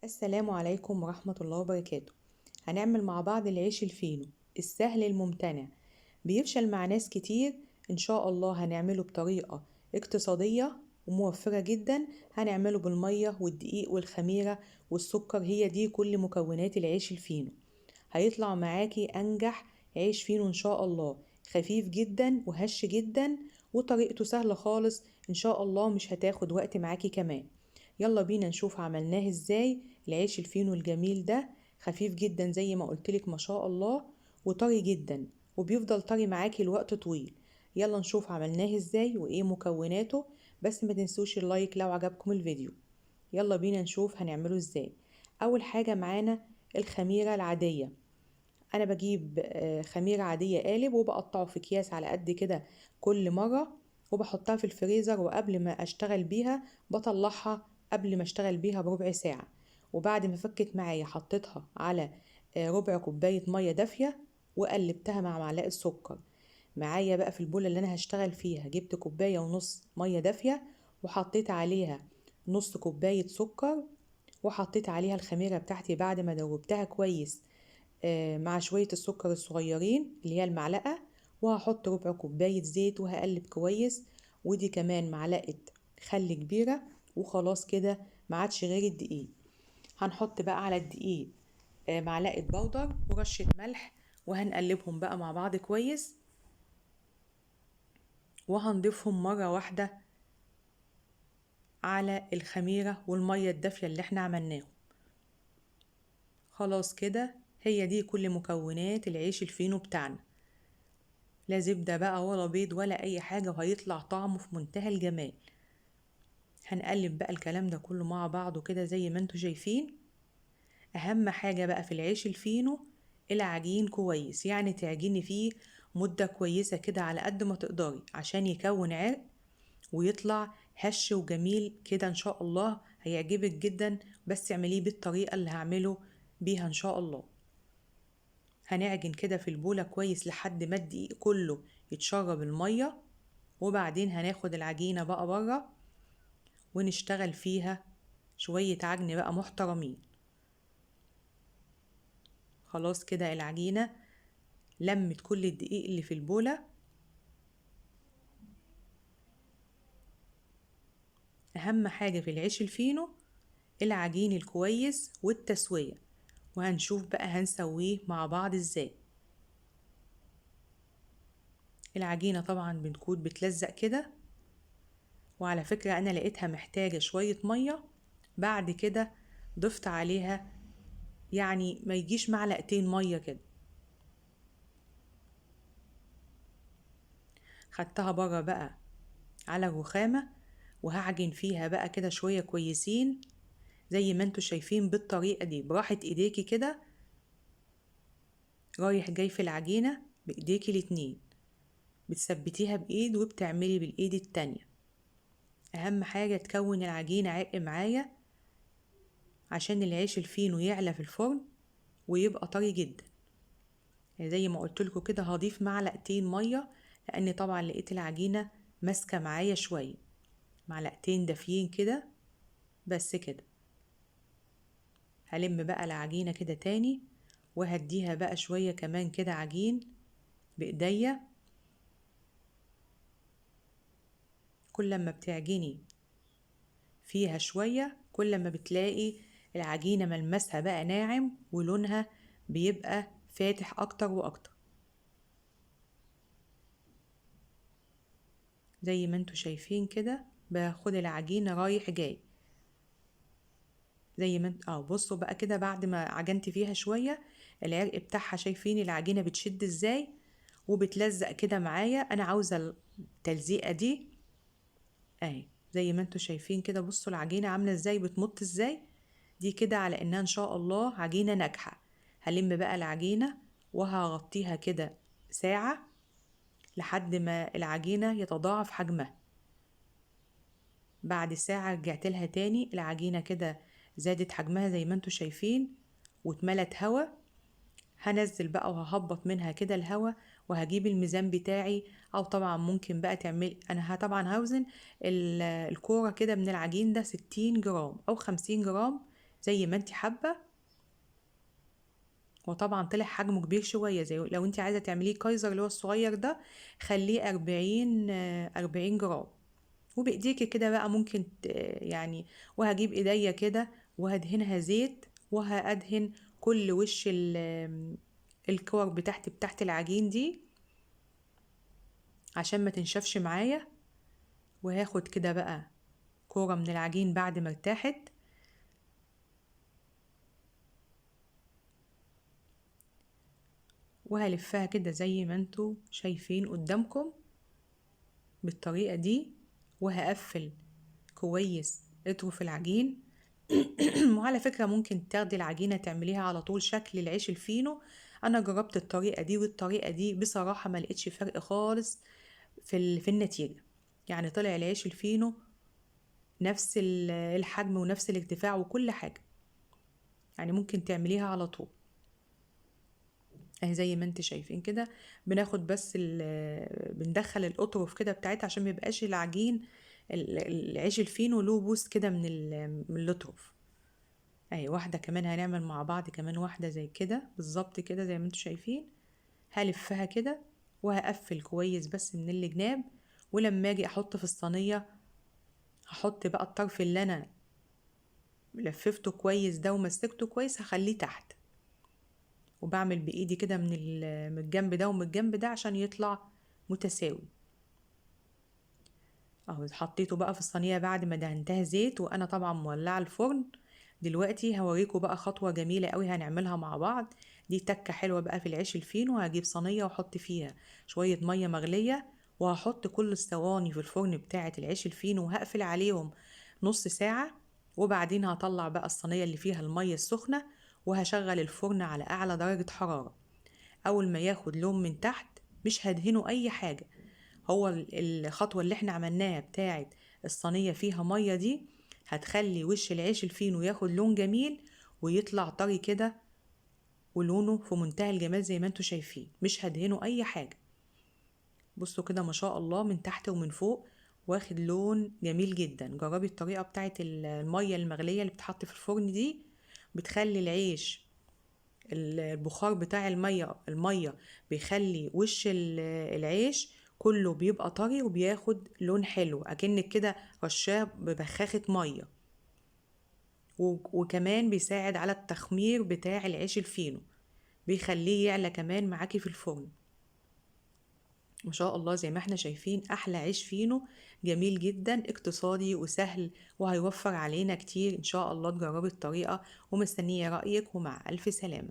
السلام عليكم ورحمة الله وبركاته. هنعمل مع بعض العيش الفينو السهل الممتنع، بيفشل مع ناس كتير. إن شاء الله هنعمله بطريقة اقتصادية وموفرة جدا. هنعمله بالمية والدقيق والخميرة والسكر، هي دي كل مكونات العيش الفينو. هيطلع معاكي أنجح عيش فينو إن شاء الله، خفيف جدا وهش جدا وطريقته سهلة خالص إن شاء الله، مش هتاخد وقت معاكي كمان. يلا بينا نشوف عملناه ازاي. العيش الفينو الجميل ده خفيف جدا زي ما قلتلك ما شاء الله، وطري جدا وبيفضل طري معاكي الوقت طويل. يلا نشوف عملناه ازاي وايه مكوناته، بس ما تنسوش اللايك لو عجبكم الفيديو. يلا بينا نشوف هنعمله ازاي. اول حاجة معانا الخميرة العادية. انا بجيب خميرة عادية قالب وبقطعه في اكياس على قد كده كل مرة، وبحطها في الفريزر، وقبل ما اشتغل بيها بطلعها قبل ما اشتغل بيها بربع ساعة. وبعد ما فكت معايا حطيتها على ربع كوباية مية دافية وقلبتها مع معلقة سكر. معايا بقى في البولة اللي انا هشتغل فيها جبت كوباية ونص مية دافية، وحطيت عليها نص كوباية سكر، وحطيت عليها الخميرة بتاعتي بعد ما دوبتها كويس مع شوية السكر الصغيرين اللي هي المعلقة. وهحط ربع كوباية زيت وهقلب كويس، ودي كمان معلقة خل كبيرة. وخلاص كده ما عادش غير الدقيق. هنحط بقى على الدقيق معلقة بودر ورشة ملح، وهنقلبهم بقى مع بعض كويس، وهنضيفهم مرة واحدة على الخميرة والمية الدافية اللي احنا عملناهم. خلاص كده هي دي كل مكونات العيش الفينو بتاعنا. لا زبدة بقى ولا بيض ولا أي حاجة، وهيطلع طعمه في منتهى الجمال. هنقلب بقى الكلام ده كله مع بعضه كده زي ما انتوا شايفين. أهم حاجة بقى في العيش الفينو العجين كويس، يعني تعجني فيه مدة كويسة كده على قد ما تقدري عشان يكون عرق ويطلع هش وجميل كده إن شاء الله. هيعجبك جدا، بس اعمليه بالطريقة اللي هعمله بيها إن شاء الله. هنعجن كده في البولة كويس لحد ما الدقيق كله يتشرب المية، وبعدين هناخد العجينة بقى بره ونشتغل فيها شوية عجن بقى محترمين. خلاص كده العجينة لمت كل الدقيق اللي في البولة. أهم حاجة في العيش الفينو العجين الكويس والتسوية، وهنشوف بقى هنسويه مع بعض ازاي. العجينة طبعا بتكون بتلزق كده، وعلى فكرة أنا لقيتها محتاجة شوية مية. بعد كده ضفت عليها يعني ما يجيش معلقتين مية كده. خدتها بره بقى على الرخامة، وهعجن فيها بقى كده شوية كويسين زي ما انتوا شايفين بالطريقة دي براحة ايديكي كده، رايح جاي في العجينة بايديكي الاتنين، بتثبتيها بايد وبتعملي بالايد التانية. اهم حاجة تكون العجينة عرق معايا عشان العيش الفينو يعلى في الفرن ويبقى طري جدا. زي ما قلتلكوا كده هضيف معلقتين مية، لان طبعا لقيت العجينة ماسكة معايا شوية. معلقتين دافيين كده بس كده. هلم بقى العجينة كده تاني، وهديها بقى شوية كمان كده عجين بإيديا. كل ما بتعجني فيها شوية كل ما بتلاقي العجينة ملمسها بقى ناعم ولونها بيبقى فاتح أكتر وأكتر. زي ما انتوا شايفين كده باخد العجينة رايح جاي زي ما انت بصوا بقى كده بعد ما عجنت فيها شوية العرق بتاعها. شايفين العجينة بتشد ازاي وبتلزق كده معايا. انا عاوزة التلزيقة دي اهي زي ما انتوا شايفين كده. بصوا العجينة عاملة ازاي بتمط ازاي. دي كده على انها ان شاء الله عجينة ناجحة. هلم بقى العجينة وهغطيها كده ساعة لحد ما العجينة يتضاعف حجمها. بعد ساعة رجعت لها تاني، العجينة كده زادت حجمها زي ما انتوا شايفين واتملت هوا. هنزل بقى وههبط منها كده الهوا، وهجيب الميزان بتاعي. او طبعا ممكن بقى تعمل انا طبعا هوزن الكورة كده من العجين ده 60 جرام او 50 جرام زي ما انت حابة. وطبعا طلع حجمه كبير شوية، زي لو انت عايزة تعمليه كايزر اللي هو الصغير ده خليه 40 جرام. وبايديكي كده بقى ممكن يعني، وهجيب ايديا كده وهدهنها زيت، وهأدهن كل وش الكور بتاعت العجين دي عشان ما تنشفش معايا. وهاخد كده بقى كورة من العجين بعد ما ارتاحت، وهلفها كده زي ما انتوا شايفين قدامكم بالطريقة دي، وهقفل كويس اطرف العجين. وعلى فكرة ممكن تاخدي العجينة تعمليها على طول شكل العيش الفينو. انا جربت الطريقة دي والطريقة دي بصراحة ما لقيتش فرق خالص في النتيجة. يعني طلع العيش الفينو نفس الحجم ونفس الارتفاع وكل حاجة، يعني ممكن تعمليها على طول اهي زي ما انت شايفين كده. بناخد بس بندخل الاطرف كده بتاعتها عشان ميبقاش العجين العيش الفينو له بوس كده من الاطرف. اهي واحدة كمان هنعمل مع بعض، كمان واحدة زي كده بالظبط كده زي ما انتوا شايفين. هلفها كده وهقفل كويس بس من الجناب. ولما اجي احط في الصينية هحط بقى الطرف اللي انا لففته كويس ده ومسكته كويس هخليه تحت، وبعمل بايدي كده من الجنب ده ومن الجنب ده عشان يطلع متساوي. اهو حطيته بقى في الصينيه بعد ما دهنتها زيت، وانا طبعا مولعه الفرن. دلوقتي هوريكم بقى خطوه جميله قوي هنعملها مع بعض. دي تكه حلوه بقى في العيش الفينو. هجيب صينيه واحط فيها شويه ميه مغليه، وهحط كل الصواني في الفرن بتاعه العيش الفينو وهقفل عليهم نص ساعه. وبعدين هطلع بقى الصينيه اللي فيها الميه السخنه وهشغل الفرن على اعلى درجه حراره. اول ما ياخد لون من تحت مش هدهنه اي حاجه. هو الخطوة اللي احنا عملناها بتاعت الصينية فيها مية دي هتخلي وش العيش الفينو ياخد لون جميل ويطلع طري كده، ولونه في منتهى الجمال زي ما انتوا شايفين. مش هدهنه اي حاجة. بصوا كده ما شاء الله من تحت ومن فوق واخد لون جميل جدا. جربي الطريقة بتاعت المية المغلية اللي بتحط في الفرن دي، بتخلي العيش البخار بتاع المية بيخلي وش العيش كله بيبقى طري وبياخد لون حلو اكنك كده رشاه ببخاخة مية. وكمان بيساعد على التخمير بتاع العيش الفينو، بيخليه يعلى كمان معاكي في الفرن. ما شاء الله زي ما احنا شايفين احلى عيش فينو جميل جدا اقتصادي وسهل وهيوفر علينا كتير. ان شاء الله تجربي الطريقة ومستنية رأيك، ومع الف سلامة.